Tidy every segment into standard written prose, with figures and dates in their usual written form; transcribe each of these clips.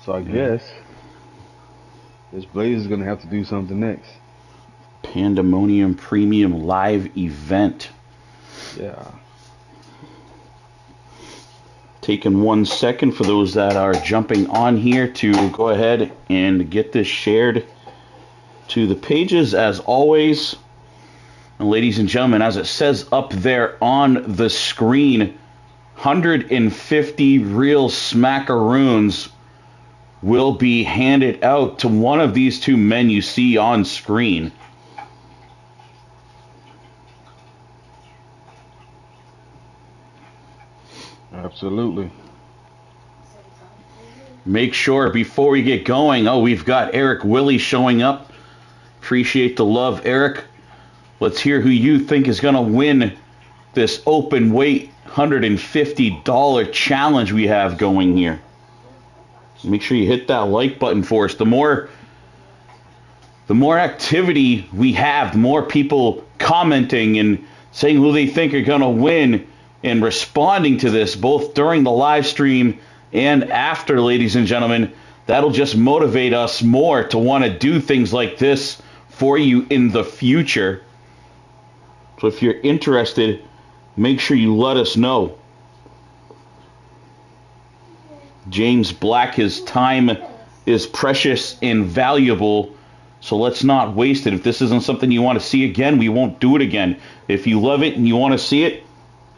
So I guess this Blaze is gonna have to do something next. Pandemonium Premium Live Event. Yeah. Taking 1 second for those that are jumping on here to go ahead and get this shared to the pages as always. And ladies and gentlemen, as it says up there on the screen, 150 real smackaroons will be handed out to one of these two men you see on screen. Absolutely. Make sure before we get going, we've got Eric Willie showing up. Appreciate the love, Eric. Let's hear who you think is going to win this open weight $150 challenge we have going here. Make sure you hit that like button for us. The more activity we have, the more people commenting and saying who they think are going to win and responding to this, both during the live stream and after, ladies and gentlemen, that'll just motivate us more to want to do things like this for you in the future. So if you're interested, make sure you let us know. James Black, his time is precious and valuable, so let's not waste it. If this isn't something you want to see again, we won't do it again. If you love it and you want to see it,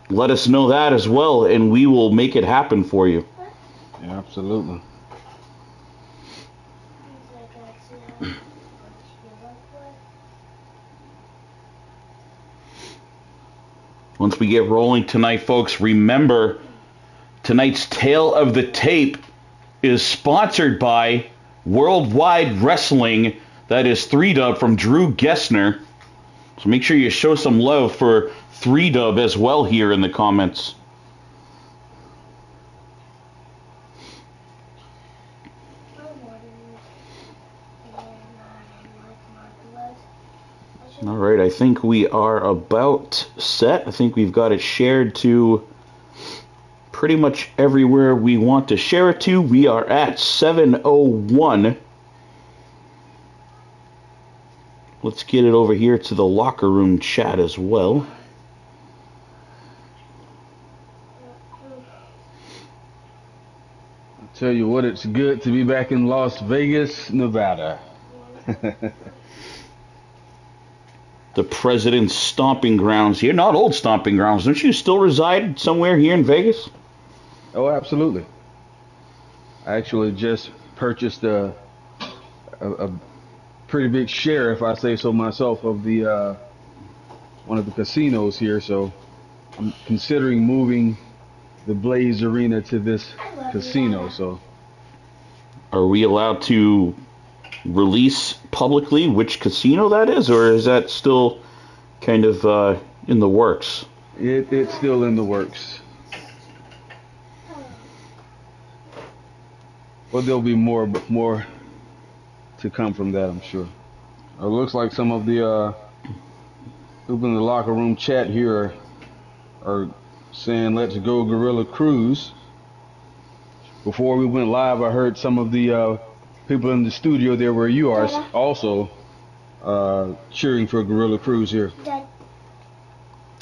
let us know that as well, and we will make it happen for you. Yeah, absolutely. Once we get rolling tonight, folks, remember tonight's Tale of the Tape is sponsored by Worldwide Wrestling. That is 3Dub from Drew Gessner. So make sure you show some love for 3Dub as well here in the comments. All right, I think we are about set. I think we've got it shared to pretty much everywhere we want to share it to. We are at 7:01. Let's get it over here to the locker room chat as well. I'll tell you what, it's good to be back in Las Vegas, Nevada. The President's stomping grounds here. Not old stomping grounds. Don't you still reside somewhere here in Vegas? Oh, absolutely. I actually just purchased a pretty big share, if I say so myself, of the one of the casinos here. So I'm considering moving the Blaze Arena to this casino. So are we allowed to release publicly which casino that is, or is that still kind of in the works? It's still in the works. Well, there'll be more to come from that, I'm sure. It looks like some of the people in the locker room chat here are saying, "Let's go Gorilla Cruise." Before we went live, I heard some of the people in the studio there where you are also cheering for Gorilla Cruise here.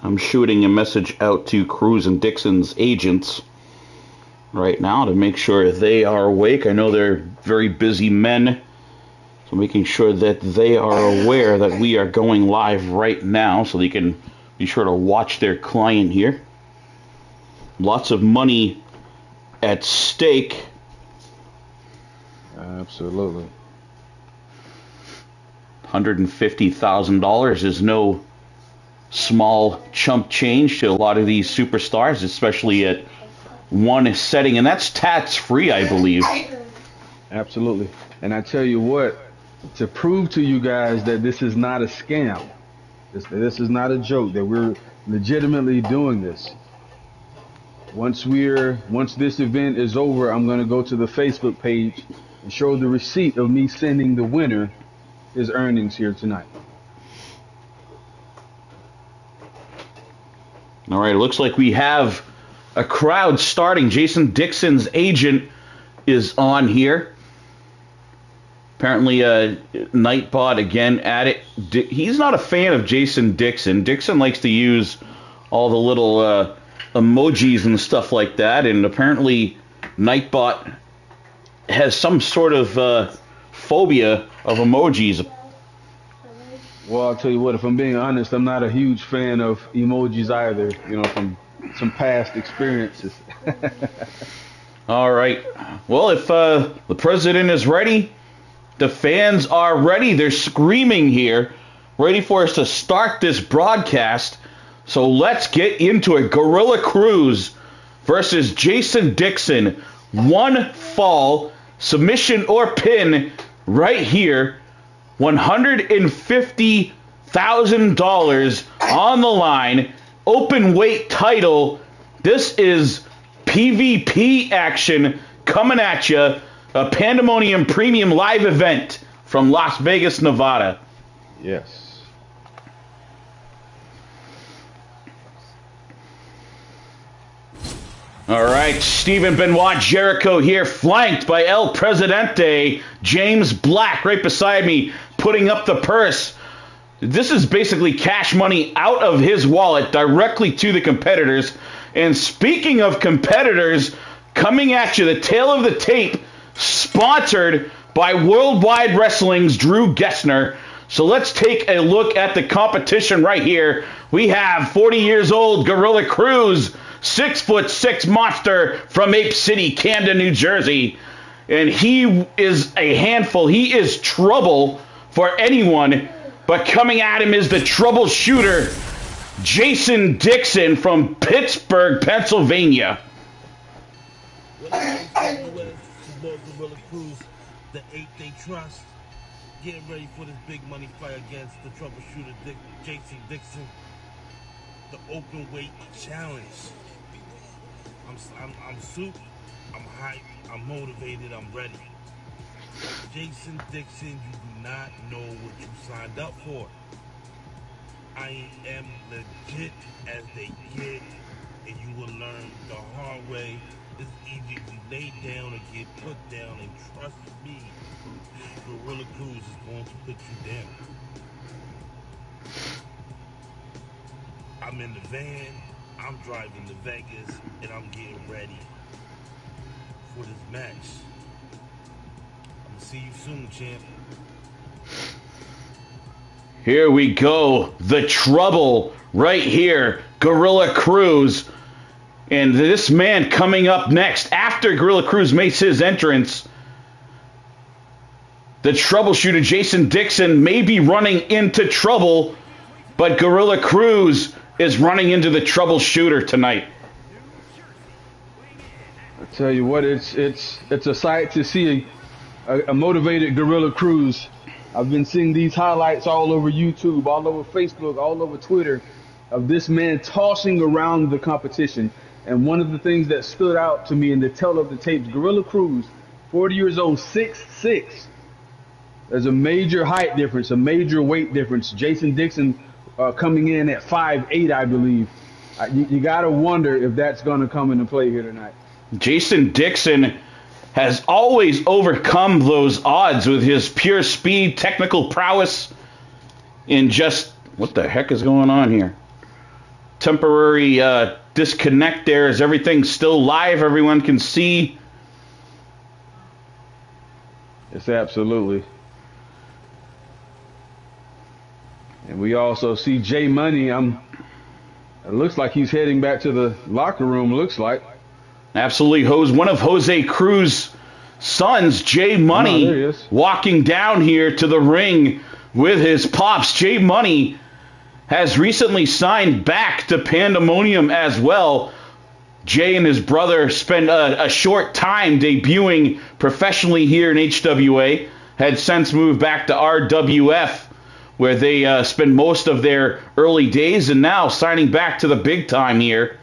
I'm shooting a message out to Cruz and Dixon's agents right now to make sure they are awake. I know they're very busy men, so making sure that they are aware that we are going live right now so they can be sure to watch their client here. Lots of money at stake. Absolutely. $150,000 is no small chump change to a lot of these superstars, especially at one setting, and that's tax-free, I believe. Absolutely. And I tell you what, to prove to you guys that this is not a scam, this is not a joke, that we're legitimately doing this. Once this event is over, I'm going to go to the Facebook page and show the receipt of me sending the winner his earnings here tonight. All right, it looks like we have a crowd starting. Jason Dixon's agent is on here. Apparently, Nightbot again at it. He's not a fan of Jason Dixon. Dixon likes to use all the little emojis and stuff like that, and apparently Nightbot has some sort of phobia of emojis. Well, I'll tell you what, if I'm being honest, I'm not a huge fan of emojis either, from some past experiences. All right. Well, if the president is ready, the fans are ready. They're screaming here, ready for us to start this broadcast. So let's get into it. Gorilla Cruz versus Jason Dixon. One fall, submission or pin right here. $150,000 on the line. Open weight title. This is PvP action coming at you. A Pandemonium Premium live event from Las Vegas, Nevada. Yes. All right, Stephen Benoit Jericho here, flanked by El Presidente, James Black right beside me, putting up the purse. This is basically cash money out of his wallet directly to the competitors. And speaking of competitors, coming at you, the tail of the tape, sponsored by Worldwide Wrestling's Drew Gessner. So let's take a look at the competition right here. We have 40 years old Gorilla Cruz, 6'6" monster from Ape City, Camden, New Jersey. And he is a handful. He is trouble for anyone. But coming at him is the troubleshooter, Jason Dixon from Pittsburgh, Pennsylvania. Gorilla Cruz, the ape they trust, getting ready for this big money fight against the troubleshooter Jason Dixon. The open weight challenge. I'm super, I'm hyped, I'm motivated, I'm ready. Jason Dixon, you do not know what you signed up for. I am legit as they get, and you will learn the hard way. It's easy to lay down or get put down, and trust me, Gorilla Cruz is going to put you down. I'm in the van, I'm driving to Vegas, and I'm getting ready for this match. I'm gonna see you soon, champ. Here we go. The trouble right here. Gorilla Cruz. And this man coming up next, after Gorilla Cruz makes his entrance, the troubleshooter Jason Dixon may be running into trouble, but Gorilla Cruz is running into the troubleshooter tonight. I tell you what, it's a sight to see a motivated Gorilla Cruz. I've been seeing these highlights all over YouTube, all over Facebook, all over Twitter, of this man tossing around the competition. And one of the things that stood out to me in the tell of the tapes, Gorilla Cruz, 40 years old, 6'6". There's a major height difference, a major weight difference. Jason Dixon coming in at 5'8", I believe. You got to wonder if that's going to come into play here tonight. Jason Dixon has always overcome those odds with his pure speed, technical prowess, and just, what the heck is going on here? Temporary disconnect there. Is everything still live? Everyone can see. It's absolutely. And we also see Jay Money. It looks like he's heading back to the locker room, looks like. Absolutely. One of Jose Cruz's sons, Jay Money, walking down here to the ring with his pops. Jay Money has recently signed back to Pandemonium as well. Jay and his brother spent a short time debuting professionally here in HWA, had since moved back to RWF, where they spend most of their early days, and now signing back to the big time here.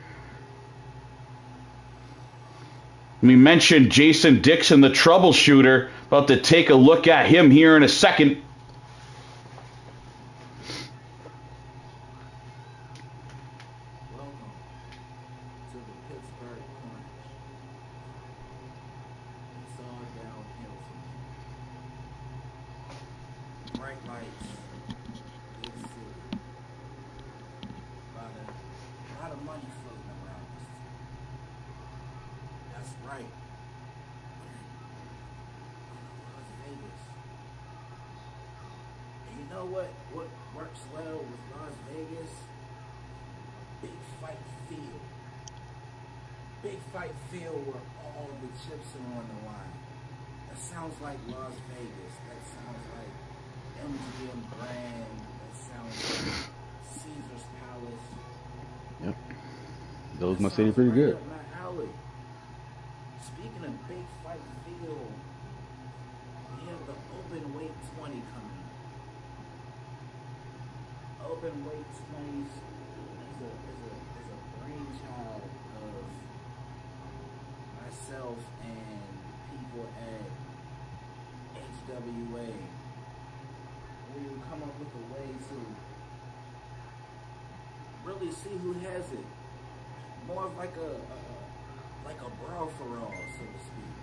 We mentioned Jason Dixon, the troubleshooter. About to take a look at him here in a second. Welcome to the Pittsburgh Crunch. fights, big city, a lot of money floating around this. That's right. Las Vegas. And you know what? What works well with Las Vegas? Big fight field. Big fight field where all the chips are on the line. That sounds like Las Vegas. That sounds like MGM Grand. That sounds like Caesar's Palace. Yep. Those That my city sounds pretty right good. up my alley. Speaking of big fight field, we have the Openweight 20 coming up. Openweight 20s is a brainchild of myself and people at HWA. We come up with a way to really see who has it. More of like a brawl for all, so to speak.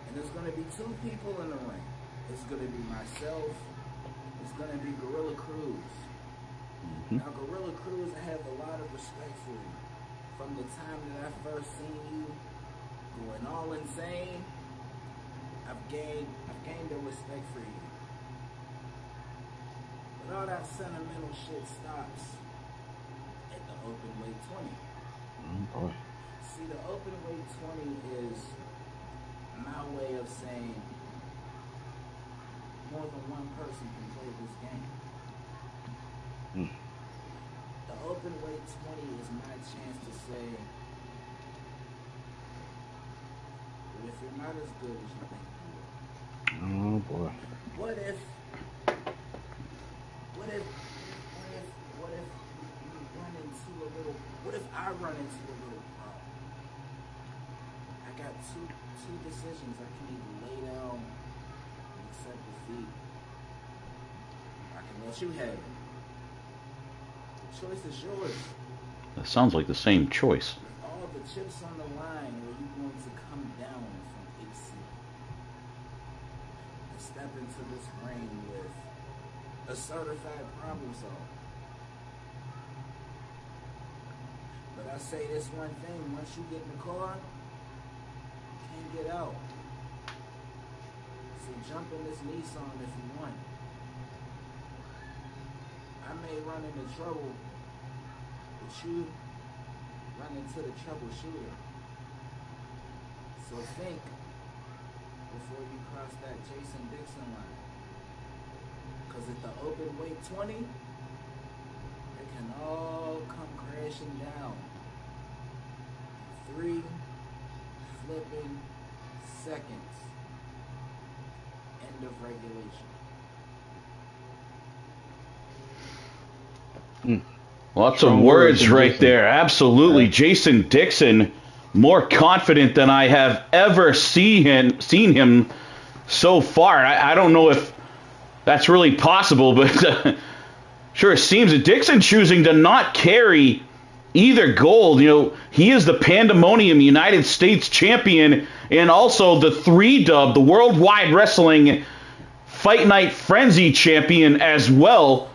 And there's gonna be two people in the ring. It's gonna be myself. It's gonna be Gorilla Cruz. Now, Gorilla Cruz, I have a lot of respect for you. From the time that I first seen you going all insane, I've gained a respect for you. But all that sentimental shit stops at the Openweight 20. Boy. See, the Openweight 20 is my way of saying more than one person can play this game. The Openweight 20 is my chance to say, well, if you're not as good as you think you are, Oh boy. what if you run into a little, what if I run into a little problem? I got two decisions. I can either lay down and accept defeat. I can let you have it. The choice is yours. That sounds like the same choice. With all the chips on the line, are you going to come down from AC and step into this ring with a certified problem solver? But I say this one thing, once you get in the car, you can't get out. So jump in this Nissan if you want. I may run into trouble, but you run into the troubleshooter. So think before you cross that Jason Dixon line. Because at the Openweight 20, it can all come crashing down. 3 flipping seconds. End of regulation. Lots Strong of words words, right Jason. there. Absolutely. Jason Dixon, more confident than I have ever seen him so far. I don't know if that's really possible, but sure it seems that Dixon choosing to not carry either gold. You know, he is the Pandemonium United States champion and also the 3-dub, the Worldwide Wrestling Fight Night Frenzy champion as well.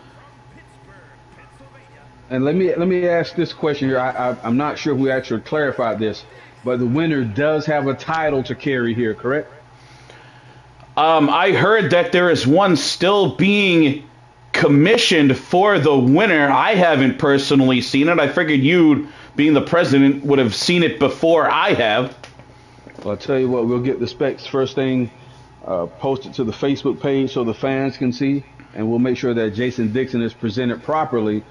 And let me ask this question here. I'm not sure if we actually clarified this, but the winner does have a title to carry here, correct? I heard that there is one still being commissioned for the winner. I haven't personally seen it. I figured you, being the president, would have seen it before I have. Well, I'll tell you what, we'll get the specs first thing posted to the Facebook page so the fans can see, and we'll make sure that Jason Dixon is presented properly.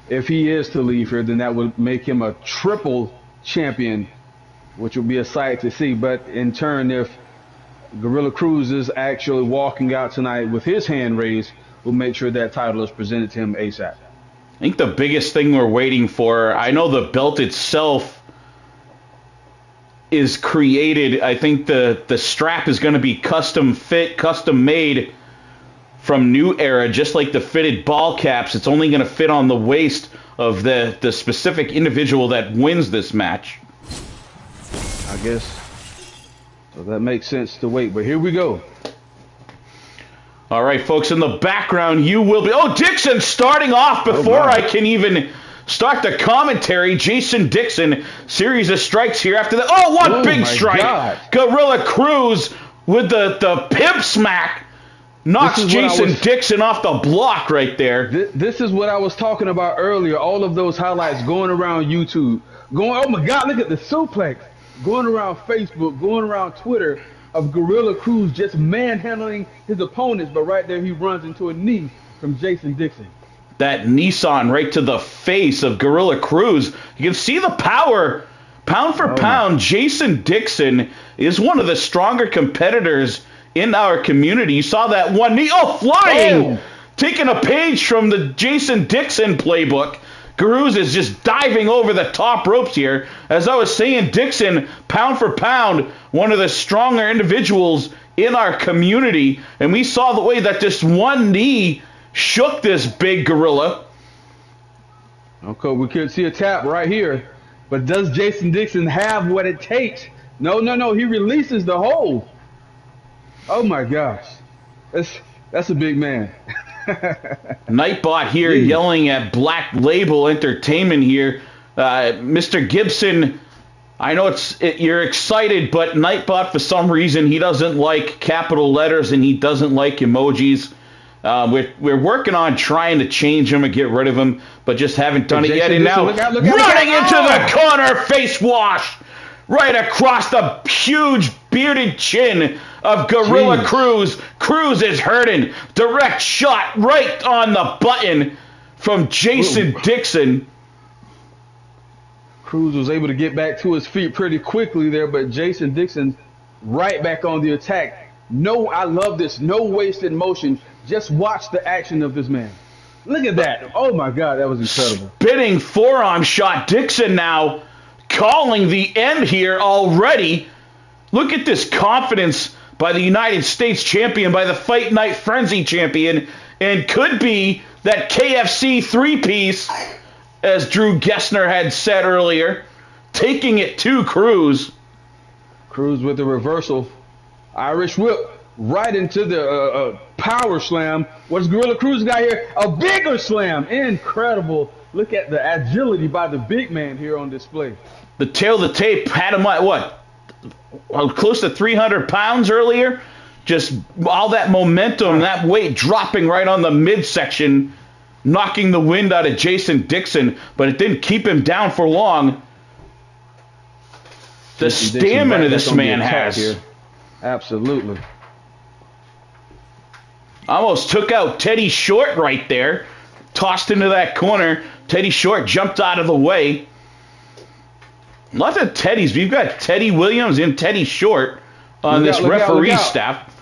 If he is to leave here, then that would make him a triple champion, which would be a sight to see. But in turn, if Gorilla Cruz is actually walking out tonight with his hand raised, we'll make sure that title is presented to him ASAP. I think the biggest thing we're waiting for, I know the belt itself is created. I think the strap is going to be custom fit, custom made from New Era, just like the fitted ball caps. It's only going to fit on the waist of the specific individual that wins this match. I guess. So that makes sense to wait. But here we go. All right, folks, in the background, you will be... Oh, Dixon starting off before I can even start the commentary. Jason Dixon, series of strikes here after that. Oh, what big strike. God. Gorilla Cruz with the pimp smack. Knocks Jason Dixon off the block right there. This is what I was talking about earlier. All of those highlights going around YouTube. Oh, my God, look at the suplex. Going around Facebook, going around Twitter of Gorilla Cruz just manhandling his opponents. But right there, he runs into a knee from Jason Dixon. That Nissan right to the face of Gorilla Cruz. You can see the power. Pound for pound, Jason Dixon is one of the stronger competitors in our community. You saw that one knee. Oh, flying! Oh. Taking a page from the Jason Dixon playbook. Cruz is just diving over the top ropes here. As I was saying, Dixon, pound for pound, one of the stronger individuals in our community. And we saw the way that this one knee shook this big gorilla. Okay, we could see a tap right here. But does Jason Dixon have what it takes? No. He releases the hold. Oh, my gosh. That's a big man. Nightbot here yelling at Black Label Entertainment here. Mr. Gibson, I know you're excited, but Nightbot, for some reason, he doesn't like capital letters and he doesn't like emojis. We're working on trying to change him and get rid of him, but just haven't done it yet. And now running into the corner, face wash right across the huge bearded chin of Gorilla Cruz. Cruz is hurting. Direct shot right on the button from Jason Dixon. Cruz was able to get back to his feet pretty quickly there, but Jason Dixon right back on the attack. I love this. No wasted motion. Just watch the action of this man. Look at that. Oh, my God. That was incredible. Spinning forearm shot. Dixon now calling the end here already. Look at this confidence by the United States champion, by the Fight Night Frenzy champion, and could be that KFC three-piece, as Drew Gessner had said earlier, taking it to Cruz. Cruz with the reversal. Irish whip right into the power slam. What's Gorilla Cruz got here? A bigger slam. Incredible. Look at the agility by the big man here on display. The tail of the tape had him at what? Close to 300 pounds earlier. Just all that momentum, that weight dropping right on the midsection, knocking the wind out of Jason Dixon, but it didn't keep him down for long. The stamina this man has. Here. Absolutely. Almost took out Teddy Short right there. Tossed into that corner. Teddy Short jumped out of the way. Lots of Teddies. We've got Teddy Williams and Teddy Short on this referee staff.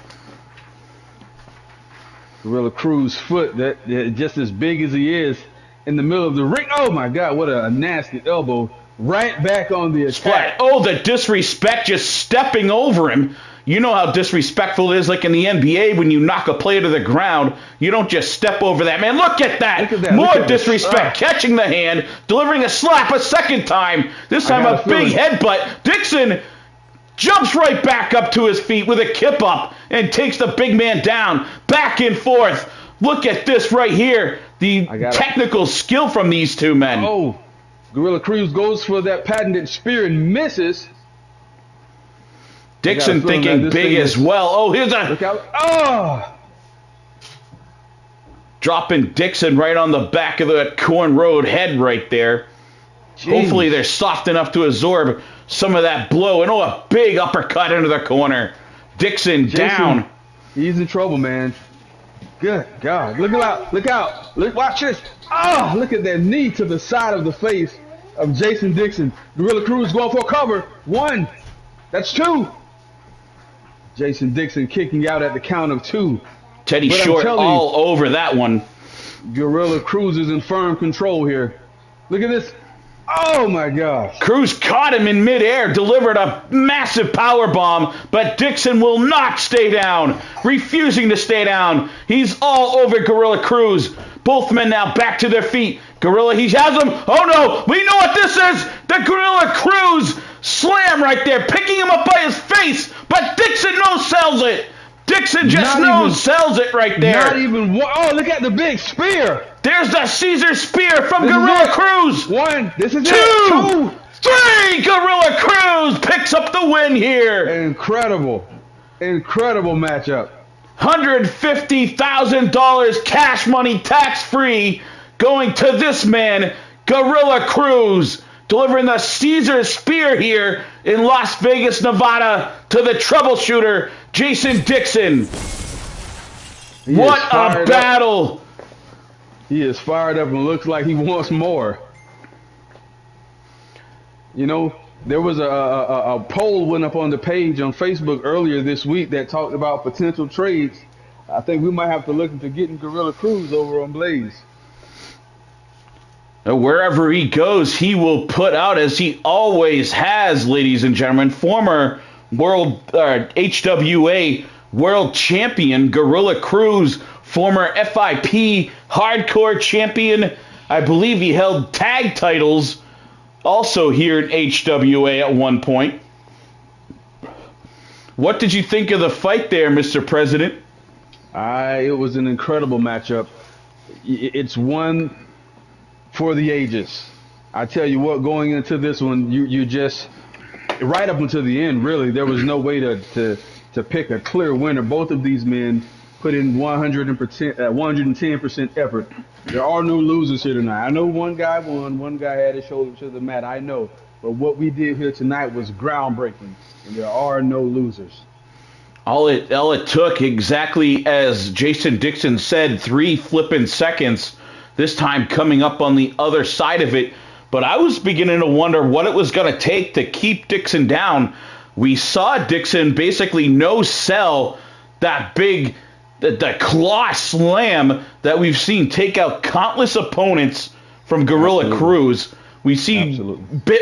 Gorilla Cruz foot, that just as big as he is, in the middle of the ring. Oh, my God, what a nasty elbow. Right back on the attack. Oh, the disrespect, just stepping over him. You know how disrespectful it is, like in the NBA, when you knock a player to the ground. You don't just step over that, man. Look at that. More disrespect. Catching the hand, delivering a slap a second time. This time a big headbutt. Dixon jumps right back up to his feet with a kip up and takes the big man down. Back and forth. Look at this right here. The technical skill from these two men. Oh, Gorilla Cruz goes for that patented spear and misses. Dixon thinking big as well. Oh, here's a... Look out. Oh! Dropping Dixon right on the back of the Corn Road head right there. Jeez. Hopefully they're soft enough to absorb some of that blow. And a big uppercut into the corner. Dixon down. He's in trouble, man. Good God. Look out. Look out. Watch this. Oh, look at that knee to the side of the face of Jason Dixon. Gorilla Cruz going for a cover. 1. That's 2. Jason Dixon kicking out at the count of 2. Teddy Short all over that one. Gorilla Cruz is in firm control here. Look at this. Oh, my gosh. Cruz caught him in midair, delivered a massive power bomb, but Dixon will not stay down, refusing to stay down. He's all over Gorilla Cruz. Both men now back to their feet. Gorilla, he has him. Oh, no. We know what this is. The Gorilla Cruz slam right there, picking him up by his face, but Dixon no-sells it. Dixon just sells it right there. Not even one. Oh, look at the big spear. There's the Caesar spear from This is Gorilla it. Cruz. One. This is Two. it. 3. Gorilla Cruz picks up the win here. Incredible matchup. $150,000 cash money tax-free going to this man, Gorilla Cruz, delivering the Caesar spear here in Las Vegas, Nevada to the troubleshooter, Jason Dixon. What a battle. He is fired up and looks like he wants more. You know, there was a poll went up on the page on Facebook earlier this week that talked about potential trades. I think we might have to look into getting Gorilla Cruz over on Blaze. Wherever he goes, he will put out, as he always has, ladies and gentlemen, former HWA world champion Gorilla Cruz, former FIP hardcore champion. I believe he held tag titles also here in HWA at one point. What did you think of the fight there, Mr. President? It was an incredible matchup. It's one for the ages. I tell you what, going into this one, you just, right up until the end, really, there was no way to pick a clear winner. Both of these men put in 110% effort. There are no losers here tonight. I know one guy won, one guy had his shoulder to the mat, I know. But what we did here tonight was groundbreaking, and there are no losers. All it took, exactly as Jason Dixon said, 3 flipping seconds, this time coming up on the other side of it. But I was beginning to wonder what it was going to take to keep Dixon down. We saw Dixon basically no-sell that big, the claw slam that we've seen take out countless opponents from Gorilla Cruz. We see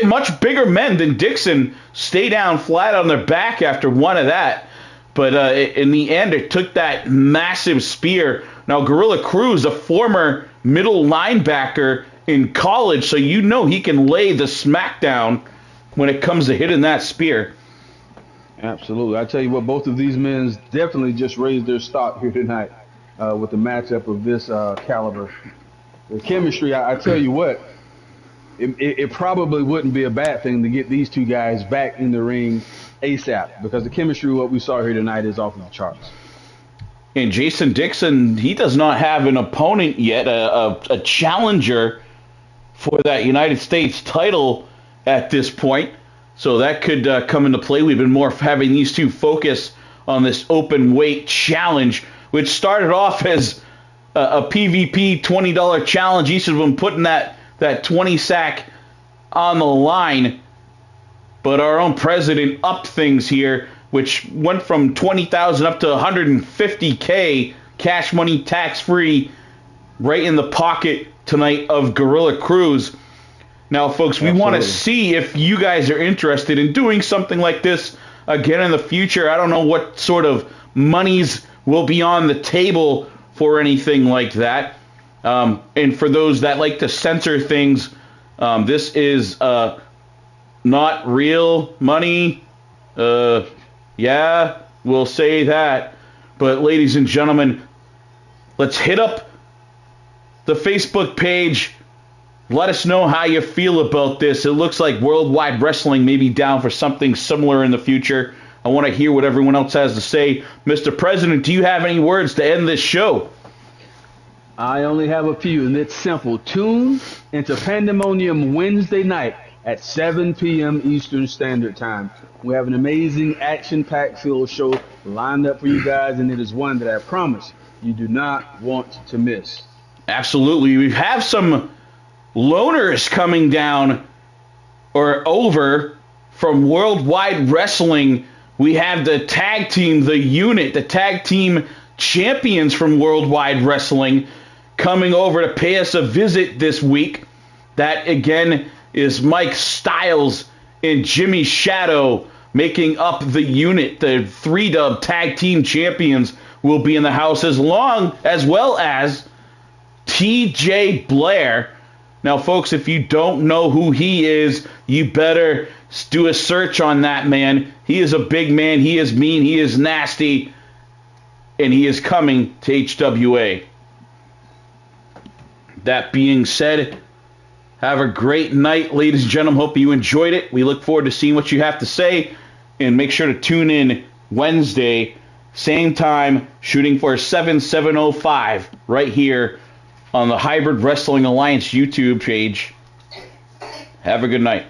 much bigger men than Dixon stay down flat on their back after one of that. But in the end, it took that massive spear. Now, Gorilla Cruz, a former middle linebacker in college, so you know he can lay the smackdown when it comes to hitting that spear. Absolutely. I tell you what, both of these men definitely just raised their stock here tonight with the matchup of this caliber. The chemistry, I tell you what, it probably wouldn't be a bad thing to get these two guys back in the ring ASAP, because the chemistry, what we saw here tonight, is off of the charts. And Jason Dixon, he does not have an opponent yet, a challenger for that United States title at this point. So that could come into play. We've been more having these two focus on this open weight challenge, which started off as a PvP $20 challenge. Each of them putting that 20 sack on the line. But our own president upped things here, which went from $20,000 up to $150K cash money tax-free right in the pocket tonight of Gorilla Cruz. Now, folks, we want to see if you guys are interested in doing something like this again in the future. I don't know what sort of monies will be on the table for anything like that. And for those that like to censor things, this is not real money. Yeah, we'll say that. But ladies and gentlemen, let's hit up the Facebook page. Let us know how you feel about this. It looks like Worldwide Wrestling may be down for something similar in the future. I want to hear what everyone else has to say. Mr. President, do you have any words to end this show? I only have a few, and it's simple. Tune into Pandemonium Wednesday night at 7 p.m. Eastern Standard Time. We have an amazing action-packed filled show lined up for you guys, and it is one that I promise you do not want to miss. Absolutely. We have some loners coming down or over from Worldwide Wrestling. We have the tag team, the unit, the tag team champions from Worldwide Wrestling coming over to pay us a visit this week. That, again, is Mike Styles and Jimmy Shadow making up the unit. The 3-dub tag team champions will be in the house, as well as TJ Blair. Now, folks, if you don't know who he is, you better do a search on that man. He is a big man. He is mean. He is nasty. and he is coming to HWA. That being said, have a great night, ladies and gentlemen. Hope you enjoyed it. We look forward to seeing what you have to say, and make sure to tune in Wednesday, same time, shooting for 7/705 right here on the Hybrid Wrestling Alliance YouTube page. Have a good night.